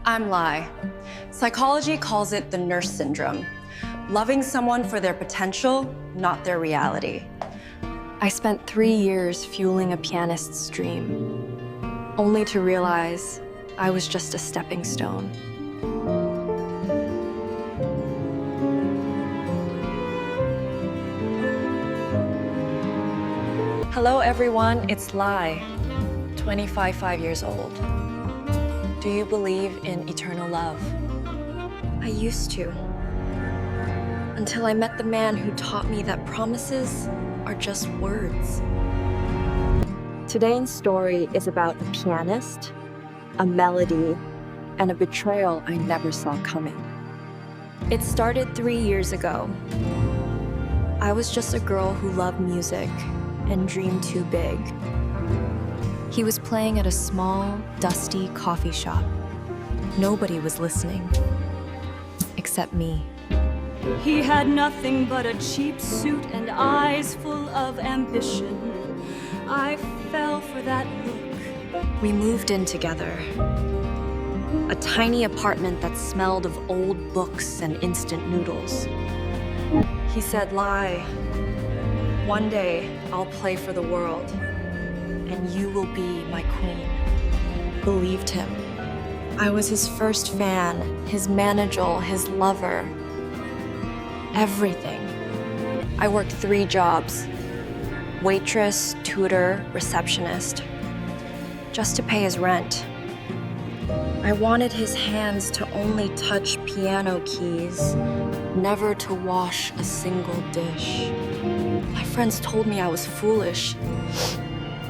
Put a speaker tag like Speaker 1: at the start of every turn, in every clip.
Speaker 1: I'm Lai. Psychology calls it the nurse syndrome. Loving someone for their potential, not their reality. I spent 3 years fueling a pianist's dream, only to realize I was just a stepping stone. Hello everyone, it's Lai, 5 years old. Do you believe in eternal love? I used to, until I met the man who taught me that promises are just words.
Speaker 2: Today's story is about a pianist, a melody, and a betrayal I never saw coming.
Speaker 1: It started 3 years ago. I was just a girl who loved music and dreamed too big. He was playing at a small, dusty coffee shop. Nobody was listening, except me.
Speaker 3: He had nothing but a cheap suit and eyes full of ambition. I fell for that look.
Speaker 1: We moved in together. A tiny apartment that smelled of old books and instant noodles. He said, "Lai, one day I'll play for the world, and you will be my queen." Believed him. I was his first fan, his manager, his lover. Everything. I worked 3 jobs: waitress, tutor, receptionist, just to pay his rent. I wanted his hands to only touch piano keys, never to wash a single dish. My friends told me I was foolish.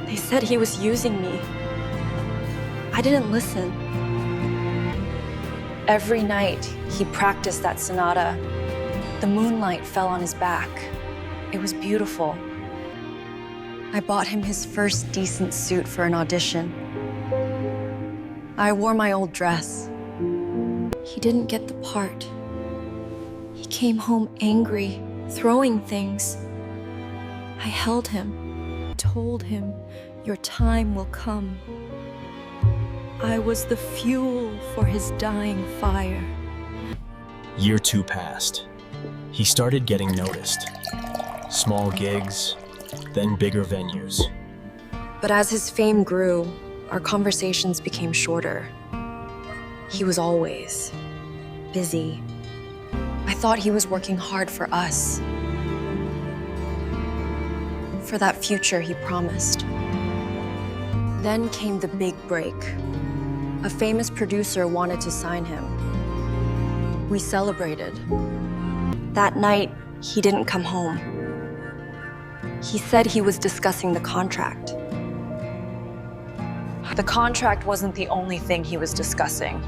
Speaker 1: They said he was using me. I didn't listen. Every night, he practiced that sonata. The moonlight fell on his back. It was beautiful. I bought him his first decent suit for an audition. I wore my old dress. He didn't get the part. He came home angry, throwing things. I held him, told him, "Your time will come." I was the fuel for his dying fire.
Speaker 4: Year 2 passed. He started getting noticed. Small gigs, then bigger venues.
Speaker 1: But as his fame grew, our conversations became shorter. He was always busy. I thought he was working hard for us, for that future he promised. Then came the big break. A famous producer wanted to sign him. We celebrated. That night, he didn't come home. He said he was discussing the contract. The contract wasn't the only thing he was discussing.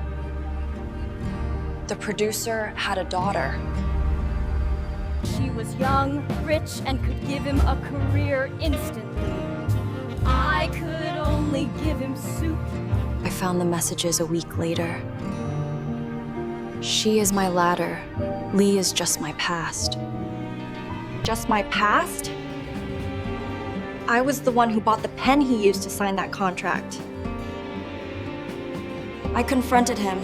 Speaker 1: The producer had a daughter.
Speaker 3: She was young, rich, and could give him a career instantly. I could only give him soup.
Speaker 1: I found the messages a week later. She is my ladder. Lee is just my past. Just my past? I was the one who bought the pen he used to sign that contract. I confronted him.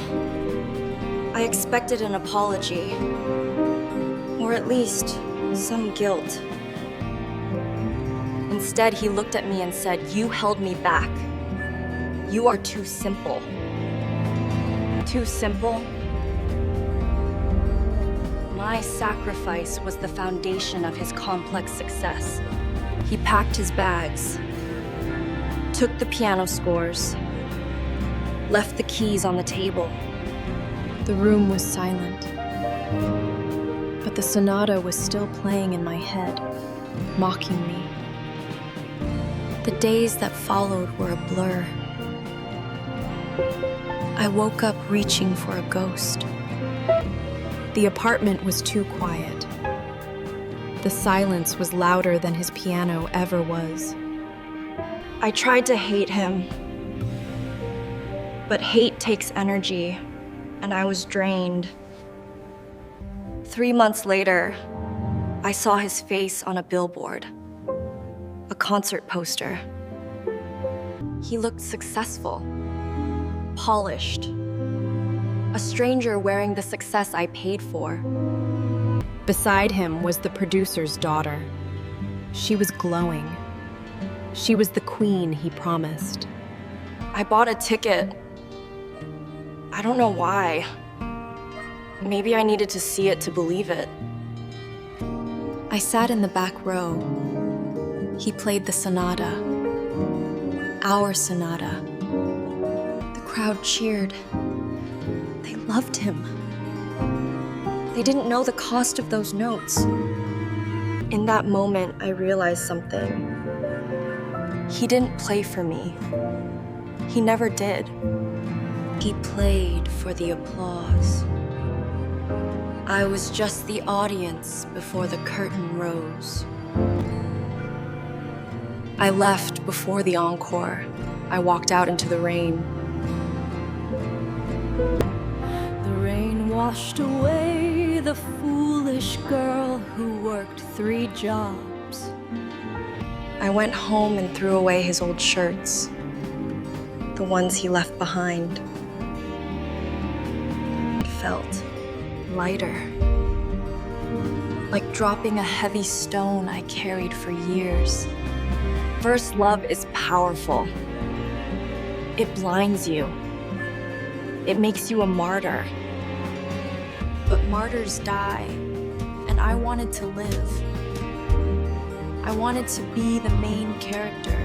Speaker 1: I expected an apology, or at least some guilt. Instead, he looked at me and said, "You held me back. You are too simple." Too simple? My sacrifice was the foundation of his complex success. He packed his bags, took the piano scores, left the keys on the table. The room was silent, but the sonata was still playing in my head, mocking me. The days that followed were a blur. I woke up reaching for a ghost. The apartment was too quiet. The silence was louder than his piano ever was. I tried to hate him, but hate takes energy, and I was drained. 3 months later, I saw his face on a billboard, a concert poster. He looked successful, polished, stranger wearing the success I paid for.
Speaker 5: Beside him was the producer's daughter. She was glowing. She was the queen he promised.
Speaker 1: I bought a ticket. I don't know why. Maybe I needed to see it to believe it. I sat in the back row. He played the sonata. Our sonata. The crowd cheered. They loved him. They didn't know the cost of those notes. In that moment, I realized something. He didn't play for me. He never did. He played for the applause. I was just the audience before the curtain rose. I left before the encore. I walked out into the rain.
Speaker 3: The rain washed away the foolish girl who worked 3 jobs.
Speaker 1: I went home and threw away his old shirts, the ones he left behind. It felt lighter, like dropping a heavy stone I carried for years. First love is powerful. It blinds you. It makes you a martyr. But martyrs die, and I wanted to live. I wanted to be the main character.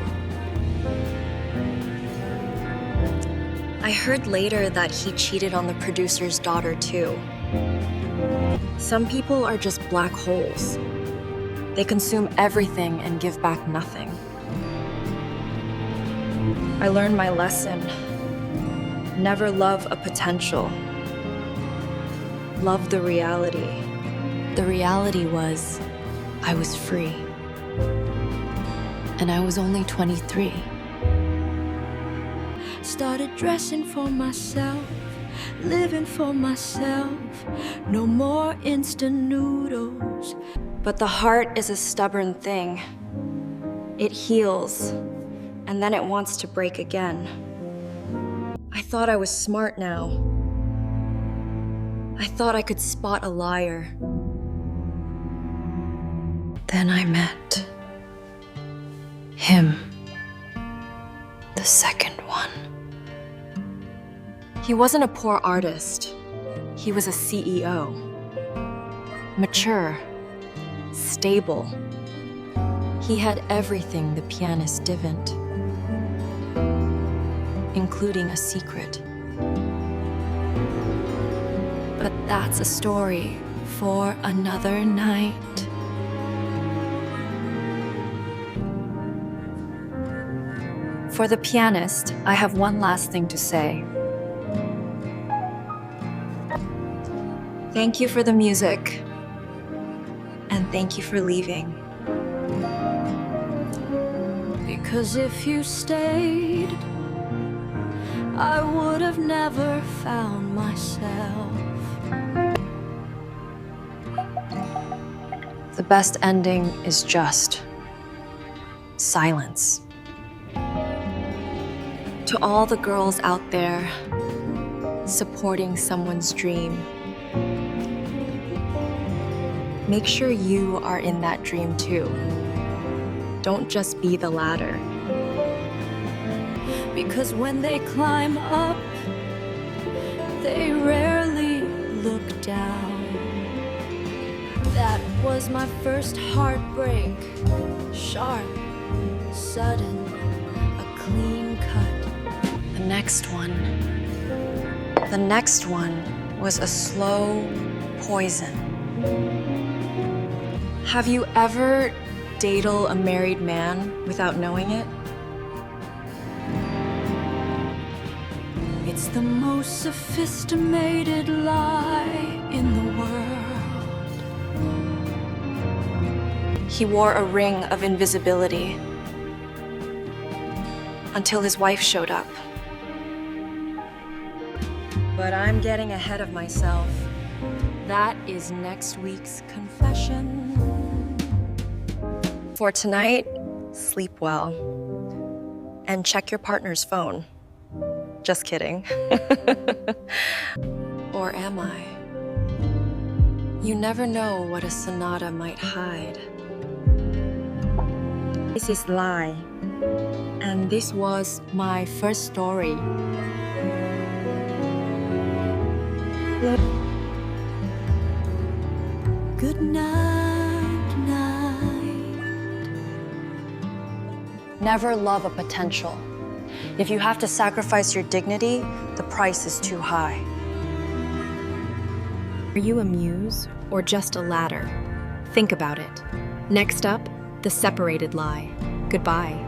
Speaker 1: I heard later that he cheated on the producer's daughter too. Some people are just black holes. They consume everything and give back nothing. I learned my lesson. Never love a potential. Love the reality. The reality was, I was free. And I was only 23.
Speaker 3: Started dressing for myself, living for myself. No more instant noodles.
Speaker 1: But the heart is a stubborn thing. It heals, and then it wants to break again. I thought I was smart now. I thought I could spot a liar. Then I met him, the second one. He wasn't a poor artist. He was a CEO. Mature, stable. He had everything the pianist didn't, including a secret. But that's a story for another night. For the pianist, I have one last thing to say. Thank you for the music, and thank you for leaving.
Speaker 3: Because if you stayed, I would have never found myself.
Speaker 1: The best ending is just silence. To all the girls out there supporting someone's dream, make sure you are in that dream too. Don't just be the ladder.
Speaker 3: Because when they climb up, they rarely look down. That was my first heartbreak. Sharp, sudden, a clean cut.
Speaker 1: The next one was a slow poison. Have you ever dated a married man without knowing it?
Speaker 3: It's the most sophisticated lie in the world.
Speaker 1: He wore a ring of invisibility until his wife showed up. But I'm getting ahead of myself. That is next week's confession. For tonight, sleep well. And check your partner's phone. Just kidding. Or am I? You never know what a sonata might hide.
Speaker 2: This is lie.
Speaker 1: And this was my first story.
Speaker 3: Good night, night.
Speaker 1: Never love a potential. If you have to sacrifice your dignity, the price is too high.
Speaker 5: Are you a muse or just a ladder? Think about it. Next up, the separated lie. Goodbye.